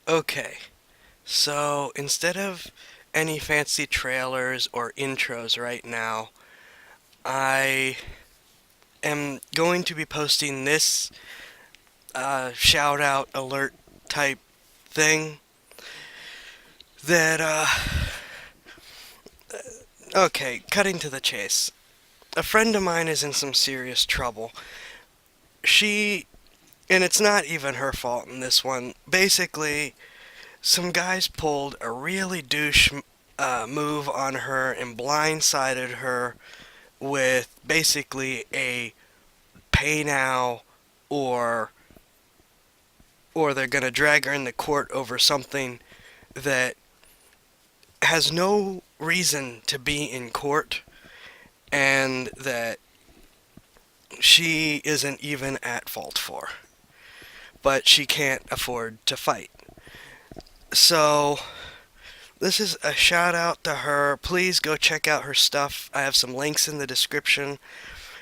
Okay, so instead of any fancy trailers or intros right now, I am going to be posting this shout out alert type thing that, okay, cutting to the chase. A friend of mine is in some serious trouble. She, and it's not even her fault in this one, basically, some guys pulled a really douche move on her and blindsided her with basically a pay now or they're going to drag her into court over something that has no reason to be in court and that she isn't even at fault for. But she can't afford to fight. So, this is a shout out to her. Please go check out her stuff. I have some links in the description.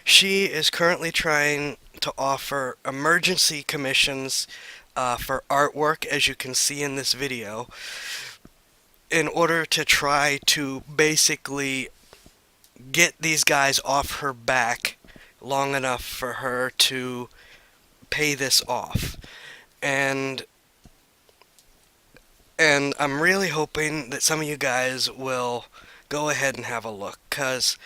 She is currently trying to offer emergency commissions for artwork, as you can see in this video, in order to try to basically get these guys off her back long enough for her to pay this off. And I'm really hoping that some of you guys will go ahead and have a look, because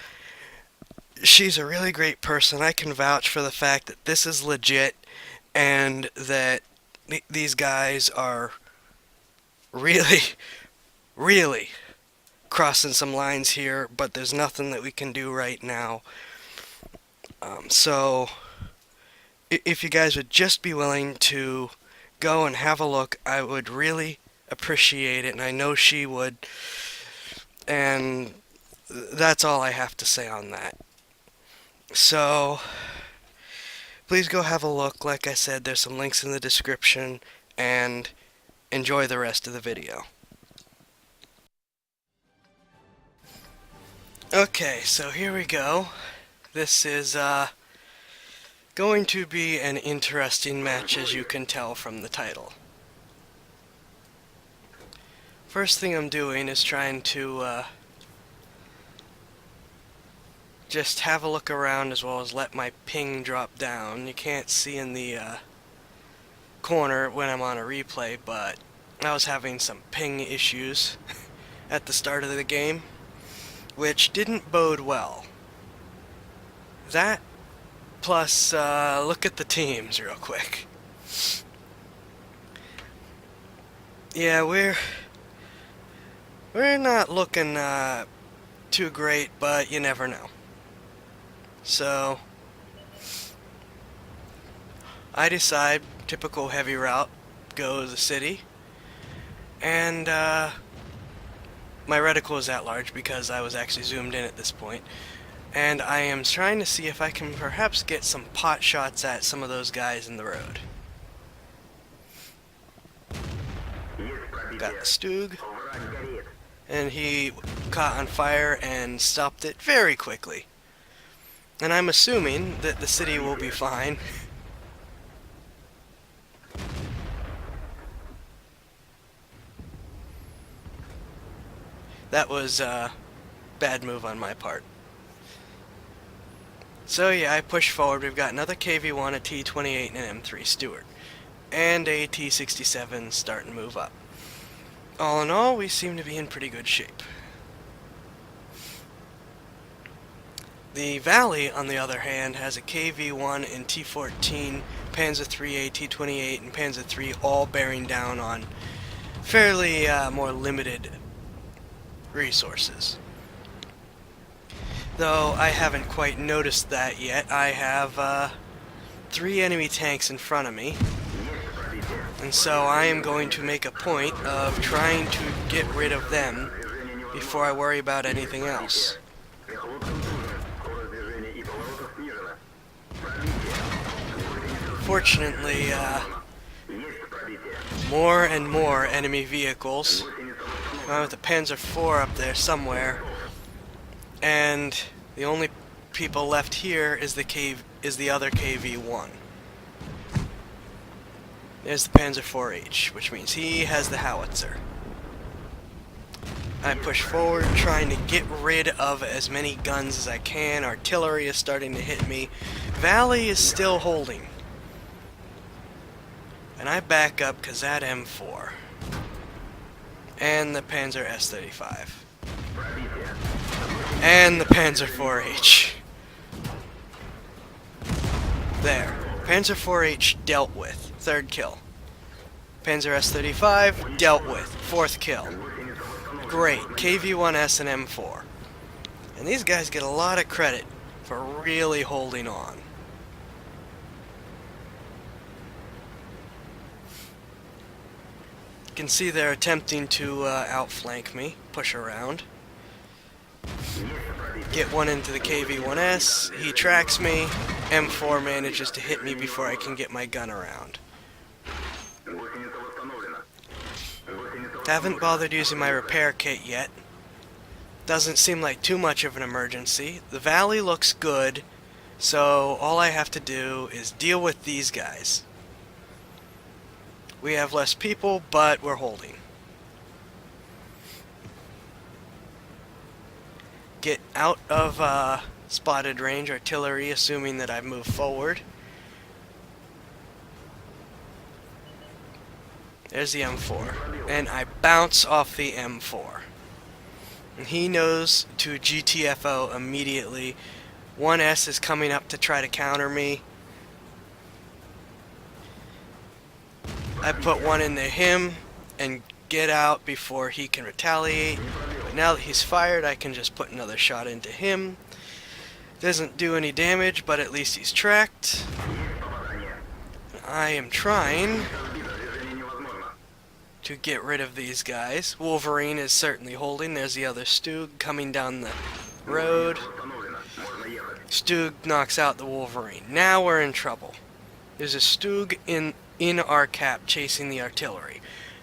she's a really great person. I can vouch for the fact that this is legit and that these guys are really, really crossing some lines here, but there's nothing that we can do right now. So, if you guys would just be willing to go and have a look, I would really appreciate it, and I know she would. And that's all I have to say on that. So, please go have a look. Like I said, there's some links in the description, and enjoy the rest of the video. Okay, so here we go. This is going to be an interesting match, as you can tell from the title. First thing I'm doing is trying to just have a look around, as well as let my ping drop down. You can't see in the corner when I'm on a replay, but I was having some ping issues at the start of the game, which didn't bode well. That, plus, look at the teams real quick. Yeah, we're not looking too great, but you never know. So, I decide, typical heavy route, go to the city, and my reticle is at large because I was actually zoomed in at this point, and I am trying to see if I can perhaps get some pot shots at some of those guys in the road. Got the Stug, and he caught on fire and stopped it very quickly. And I'm assuming that the city will be fine. That was a bad move on my part. So yeah, I push forward. We've got another KV-1, a T-28, and an M3 Stewart. And a T-67 starting to move up. All in all, we seem to be in pretty good shape. The Valley, on the other hand, has a KV-1 and T-14, Panzer III, T-28, and Panzer III all bearing down on fairly more limited resources. Though I haven't quite noticed that yet, I have 3 enemy tanks in front of me, and so I am going to make a point of trying to get rid of them before I worry about anything else. Fortunately, more and more enemy vehicles. With the Panzer IV up there somewhere, and the only people left here is the other KV-1. There's the Panzer IV-H, which means he has the howitzer. I push forward, trying to get rid of as many guns as I can. Artillery is starting to hit me. Valley is still holding. And I back up because that M4. And the Panzer S-35. And the Panzer IV-H. There. Panzer IV-H dealt with. Third kill. Panzer S-35 dealt with. Fourth kill. Great. KV-1S and M4. And these guys get a lot of credit for really holding on. You can see they're attempting to outflank me, push around. Get one into the KV-1S, he tracks me, M4 manages to hit me before I can get my gun around. Haven't bothered using my repair kit yet. Doesn't seem like too much of an emergency. The valley looks good, so all I have to do is deal with these guys. We have less people, but we're holding. Get out of spotted range artillery, assuming that I've moved forward. There's the M4. And I bounce off the M4. And he knows to GTFO immediately. 1S is coming up to try to counter me. I put one into him and get out before he can retaliate. But now that he's fired, I can just put another shot into him. Doesn't do any damage, but at least he's tracked. I am trying to get rid of these guys. Wolverine is certainly holding. There's the other Stug coming down the road. Stug knocks out the Wolverine. Now we're in trouble. There's a Stug in our cap chasing the artillery.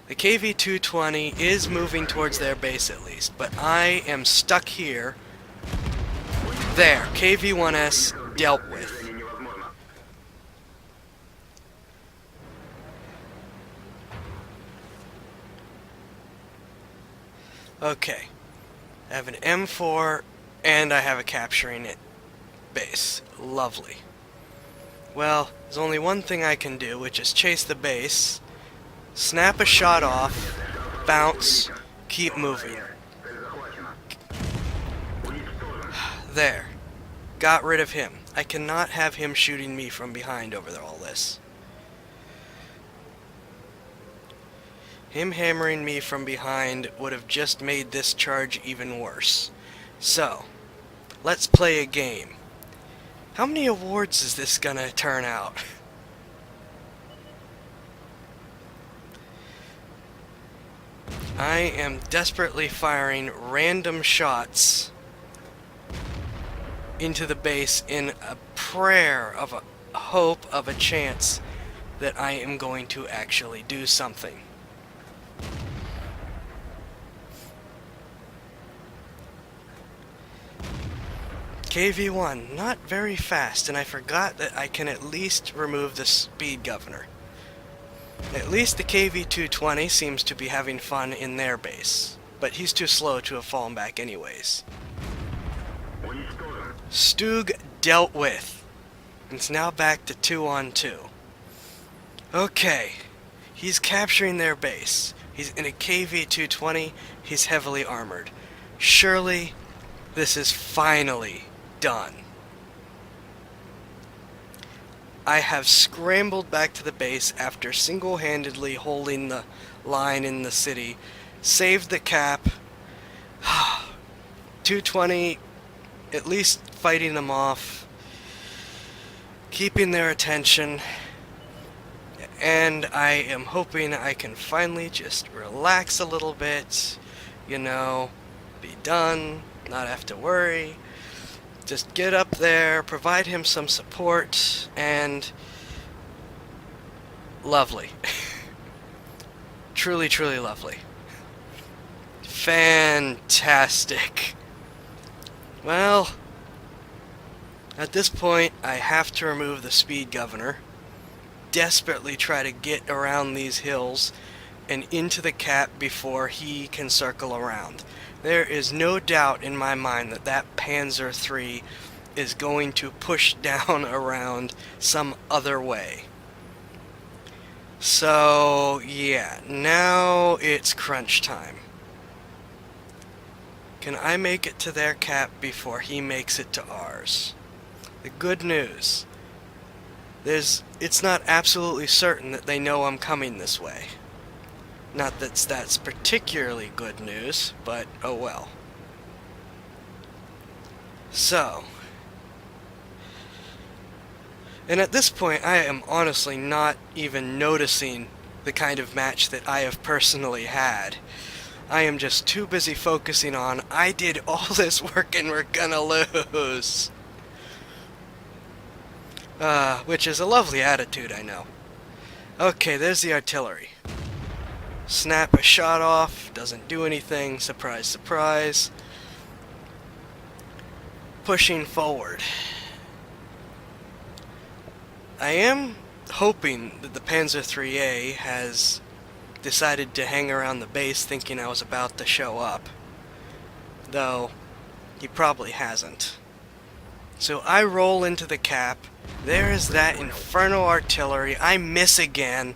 The KV-220 is moving towards their base at least, but I am stuck here. There, KV-1S dealt with. Okay, I have an M4 and I have a capturing it base. Lovely. Well, there's only one thing I can do, which is chase the base, snap a shot off, bounce, keep moving. There. Got rid of him. I cannot have him shooting me from behind over all this. Him hammering me from behind would have just made this charge even worse. So, let's play a game. How many awards is this gonna turn out? I am desperately firing random shots into the base in a prayer of a hope of a chance that I am going to actually do something. KV-1, not very fast, and I forgot that I can at least remove the speed governor. At least the KV-220 seems to be having fun in their base, but he's too slow to have fallen back anyways. Stug dealt with. It's now back to 2-on-2. Okay, he's capturing their base. He's in a KV-220, he's heavily armored. Surely, this is finally done. I have scrambled back to the base after single-handedly holding the line in the city, saved the cap. 220, at least fighting them off, keeping their attention, and I am hoping I can finally just relax a little bit, you know, be done, not have to worry. Just get up there, provide him some support, and lovely. Truly, truly lovely. Fantastic. Well, at this point, I have to remove the speed governor. desperately try to get around these hills and into the cap before he can circle around. There is no doubt in my mind that that Panzer III is going to push down around some other way. So, yeah, now it's crunch time. Can I make it to their cap before he makes it to ours? The good news, it's not absolutely certain that they know I'm coming this way. Not that that's particularly good news, but oh well. So, and at this point I am honestly not even noticing the kind of match that I have personally had. I am just too busy focusing on, I did all this work and we're gonna lose. Which is a lovely attitude, I know. Okay, there's the artillery. Snap a shot off, doesn't do anything, surprise, surprise. Pushing forward. I am hoping that the Panzer IIIA has decided to hang around the base thinking I was about to show up. Though, he probably hasn't. So I roll into the cap. There is that infernal artillery. I miss again.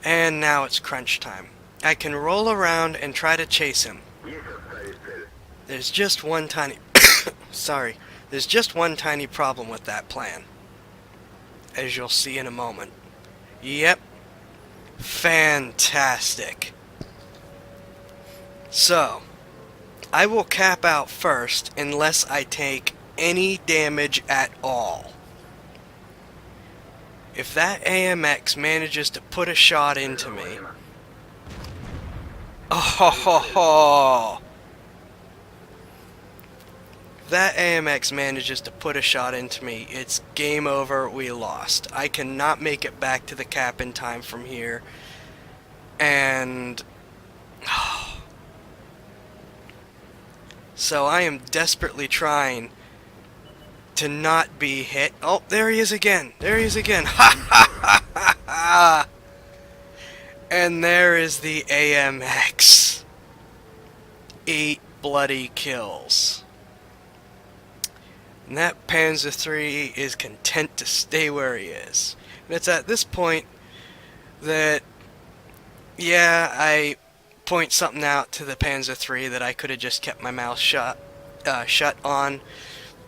And now it's crunch time. I can roll around and try to chase him. There's just one tiny... Sorry. There's just one tiny problem with that plan. As you'll see in a moment. Yep. Fantastic. So, I will cap out first unless I take any damage at all. If that AMX manages to put a shot into me... Oh ho ho ho! If that AMX manages to put a shot into me, it's game over, we lost. I cannot make it back to the cap in time from here. And... So I am desperately trying to not be hit. Oh, there he is again. There he is again. Ha ha ha ha ha! And there is the AMX. 8 bloody kills. And that Panzer III is content to stay where he is. And it's at this point that, yeah, I point something out to the Panzer III that I could have just kept my mouth shut on,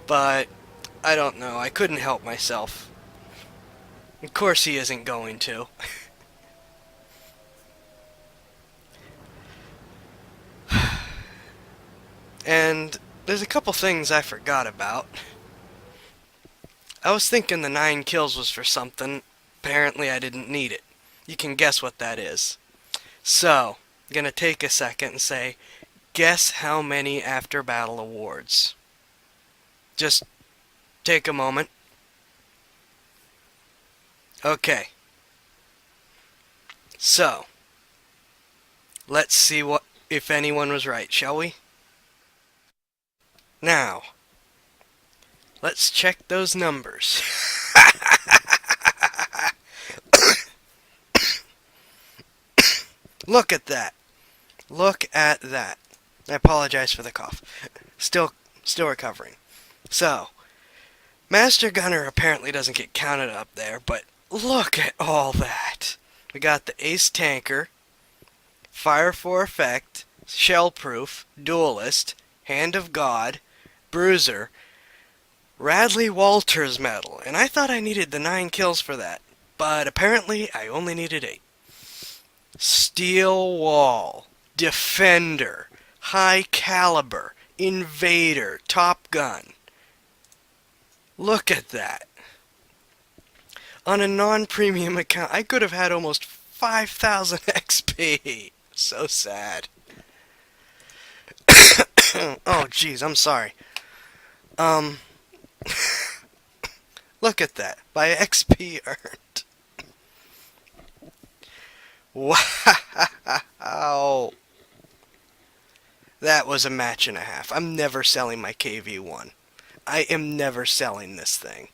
but I don't know, I couldn't help myself. Of course he isn't going to. And there's a couple things I forgot about. I was thinking the 9 kills was for something. Apparently I didn't need it. You can guess what that is. So, I'm gonna take a second and say, guess how many after battle awards? Just take a moment. Okay. So, let's see if anyone was right, shall we? Now, let's check those numbers. Look at that. Look at that. I apologize for the cough. Still recovering. So, Master Gunner apparently doesn't get counted up there, but look at all that. We got the Ace Tanker, Fire for Effect, Shellproof, Duelist, Hand of God, Bruiser, Radley-Walters medal, and I thought I needed the 9 kills for that, but apparently I only needed 8. Steel Wall, Defender, High Caliber, Invader, Top Gun. Look at that. On a non-premium account, I could have had almost 5,000 XP. So sad. Oh, jeez, I'm sorry. Look at that. By XP earned. Wow. That was a match and a half. I'm never selling my KV-1. I am never selling this thing.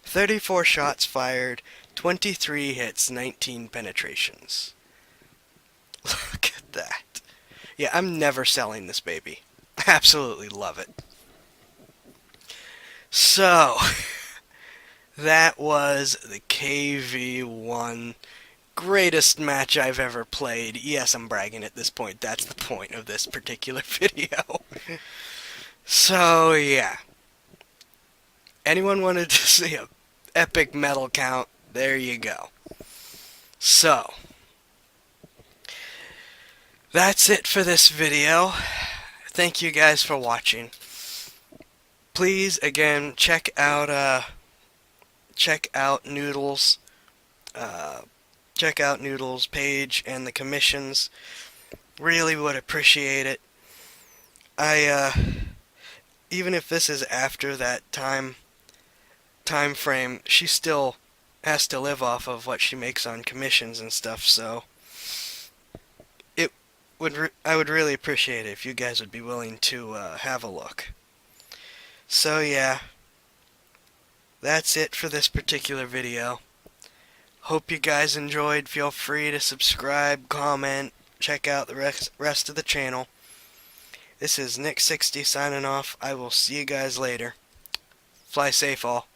34 shots fired, 23 hits, 19 penetrations. Look at that. Yeah, I'm never selling this baby. Absolutely love it. So, that was the KV-1 greatest match I've ever played. Yes, I'm bragging at this point. That's the point of this particular video. So, yeah. Anyone wanted to see a epic medal count? There you go. So, that's it for this video. Thank you guys for watching. Please, again, check out Noodle's page and the commissions. Really would appreciate it. Even if this is after that time frame, she still has to live off of what she makes on commissions and stuff, so I would really appreciate it if you guys would be willing to have a look. So yeah, that's it for this particular video. Hope you guys enjoyed. Feel free to subscribe, comment, check out the rest of the channel. This is Nick60 signing off. I will see you guys later. Fly safe, all.